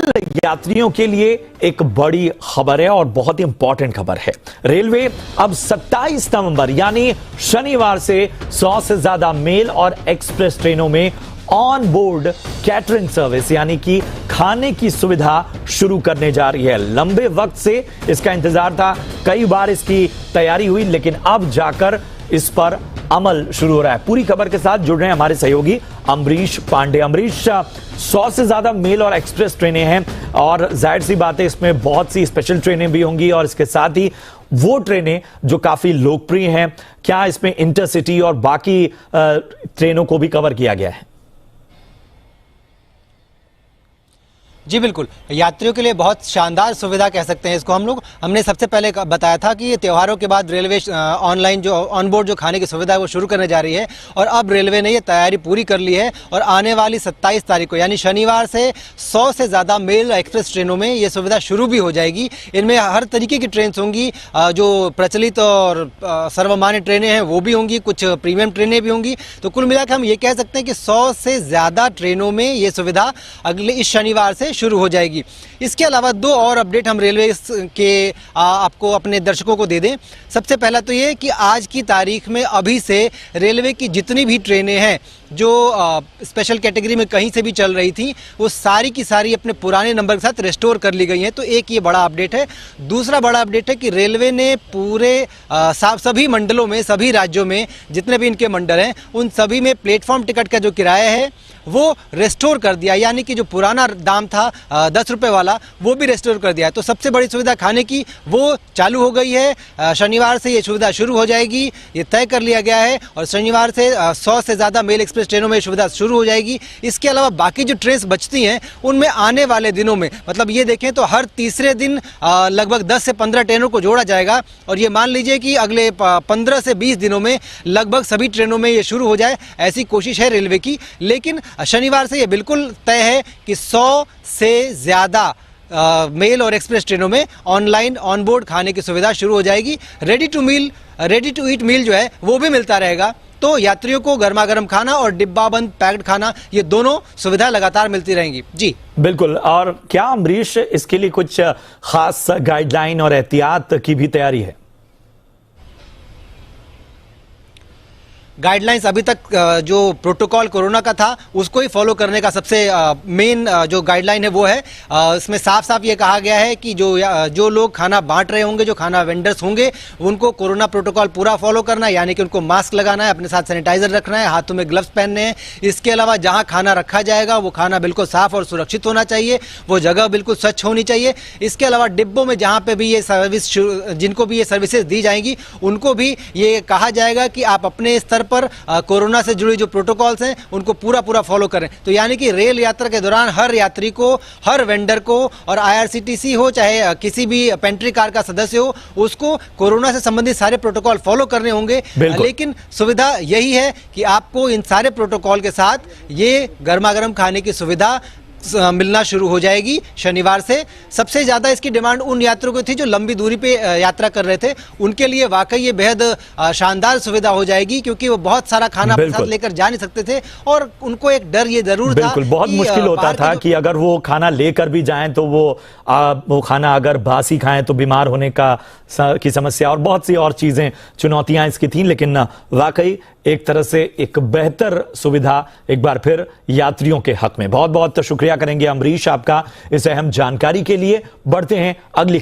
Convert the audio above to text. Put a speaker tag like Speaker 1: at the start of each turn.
Speaker 1: यात्रियों के लिए एक बड़ी खबर है और बहुत ही इंपॉर्टेंट खबर है। रेलवे अब 27 नवंबर यानी शनिवार से 100 से ज्यादा मेल और एक्सप्रेस ट्रेनों में ऑन बोर्ड कैटरिंग सर्विस यानी कि खाने की सुविधा शुरू करने जा रही है। लंबे वक्त से इसका इंतजार था, कई बार इसकी तैयारी हुई, लेकिन अब जाकर इस पर अमल शुरू हो रहा है। पूरी खबर के साथ जुड़ रहे हैं हमारे सहयोगी अमरीश पांडे। अमरीश, 100 से ज्यादा मेल और एक्सप्रेस ट्रेनें हैं और जाहिर सी बात है इसमें बहुत सी स्पेशल ट्रेनें भी होंगी और इसके साथ ही वो ट्रेनें जो काफी लोकप्रिय हैं। क्या इसमें इंटरसिटी और बाकी ट्रेनों को भी कवर किया गया है?
Speaker 2: जी बिल्कुल, यात्रियों के लिए बहुत शानदार सुविधा कह सकते हैं इसको हम लोग। हमने सबसे पहले बताया था कि ये त्योहारों के बाद रेलवे ऑनलाइन जो ऑन बोर्ड जो खाने की सुविधा है वो शुरू करने जा रही है और अब रेलवे ने ये तैयारी पूरी कर ली है और आने वाली 27 तारीख को यानी शनिवार से 100 से ज़्यादा मेल एक्सप्रेस ट्रेनों में ये सुविधा शुरू भी हो जाएगी। इनमें हर तरीके की ट्रेन होंगी, जो प्रचलित और सर्वमान्य ट्रेनें हैं वो भी होंगी, कुछ प्रीमियम ट्रेनें भी होंगी। तो कुल मिलाकर हम ये कह सकते हैं कि 100 से ज़्यादा ट्रेनों में ये सुविधा अगले इस शनिवार से शुरू हो जाएगी। इसके अलावा दो और अपडेट हम रेलवे के आपको अपने दर्शकों को दे दें। सबसे पहला तो ये कि आज की तारीख में अभी से रेलवे की जितनी भी ट्रेनें हैं जो स्पेशल कैटेगरी में कहीं से भी चल रही थी वो सारी की सारी अपने पुराने नंबर के साथ रिस्टोर कर ली गई हैं। तो एक ये बड़ा अपडेट है। दूसरा बड़ा अपडेट है कि रेलवे ने पूरे सभी मंडलों में, सभी राज्यों में जितने भी इनके मंडल हैं उन सभी में प्लेटफॉर्म टिकट का जो किराया है वो रेस्टोर कर दिया, यानी कि जो पुराना दाम था 10 रुपये वाला वो भी रेस्टोर कर दिया है। तो सबसे बड़ी सुविधा खाने की वो चालू हो गई है। शनिवार से ये सुविधा शुरू हो जाएगी, ये तय कर लिया गया है और शनिवार से 100 से ज़्यादा मेल एक्सप्रेस ट्रेनों में सुविधा शुरू हो जाएगी। इसके अलावा बाकी जो ट्रेन बचती हैं उनमें आने वाले दिनों में, मतलब ये देखें तो हर तीसरे दिन लगभग 10 से 15 ट्रेनों को जोड़ा जाएगा और ये मान लीजिए कि अगले 15 से 20 दिनों में लगभग सभी ट्रेनों में ये शुरू हो जाए, ऐसी कोशिश है रेलवे की। लेकिन शनिवार से ये बिल्कुल तय है कि 100 से ज़्यादा मेल और एक्सप्रेस ट्रेनों में ऑनलाइन ऑन बोर्ड खाने की सुविधा शुरू हो जाएगी। रेडी टू ईट मील जो है वो भी मिलता रहेगा। तो यात्रियों को गर्मा गर्म खाना और डिब्बा बंद पैक्ड खाना, ये दोनों सुविधा लगातार मिलती रहेंगी। जी
Speaker 1: बिल्कुल। और क्या अमरीश इसके लिए कुछ खास गाइडलाइन और एहतियात की भी तैयारी है?
Speaker 2: गाइडलाइंस अभी तक जो प्रोटोकॉल कोरोना का था उसको ही फॉलो करने का सबसे मेन जो गाइडलाइन है वो है। इसमें साफ साफ ये कहा गया है कि जो लोग खाना बांट रहे होंगे, जो खाना वेंडर्स होंगे, उनको कोरोना प्रोटोकॉल पूरा फॉलो करना है, यानी कि उनको मास्क लगाना है, अपने साथ सैनिटाइजर रखना है, हाथों में ग्लव्स पहनने हैं। इसके अलावा जहाँ खाना रखा जाएगा वो खाना बिल्कुल साफ और सुरक्षित होना चाहिए, वो जगह बिल्कुल स्वच्छ होनी चाहिए। इसके अलावा डिब्बों में जहाँ पे भी ये सर्विस, जिनको भी ये सर्विसेज दी जाएंगी उनको भी ये कहा जाएगा कि आप अपने स्तर पर कोरोना से जुड़ी जो प्रोटोकॉल्स हैं उनको पूरा फॉलो करें। तो यानी कि रेल यात्रा के दौरान हर यात्री को, हर वेंडर को और आईआरसीटीसी हो चाहे किसी भी पेंट्री कार का सदस्य हो, उसको कोरोना से संबंधित सारे प्रोटोकॉल फॉलो करने होंगे। लेकिन सुविधा यही है कि आपको इन सारे प्रोटोकॉल के साथ ये गर्मा गर्म खाने की सुविधा मिलना शुरू हो जाएगी शनिवार से। सबसे ज्यादा इसकी डिमांड उन यात्रियों को थी जो लंबी दूरी पे यात्रा कर रहे थे, उनके लिए वाकई ये बेहद शानदार सुविधा हो जाएगी, क्योंकि वो बहुत सारा खाना अपने साथ लेकर जा नहीं सकते थे और उनको एक डर ये जरूर था।
Speaker 1: बहुत मुश्किल होता था कि अगर वो खाना लेकर भी जाएं तो वो खाना अगर बासी खाएं तो बीमार होने की समस्या और बहुत सी और चीजें, चुनौतियां इसकी थी। लेकिन वाकई एक तरह से एक बेहतर सुविधा एक बार फिर यात्रियों के हक में। बहुत बहुत शुक्रिया करेंगे अमरीश आपका इस अहम जानकारी के लिए। बढ़ते हैं अगली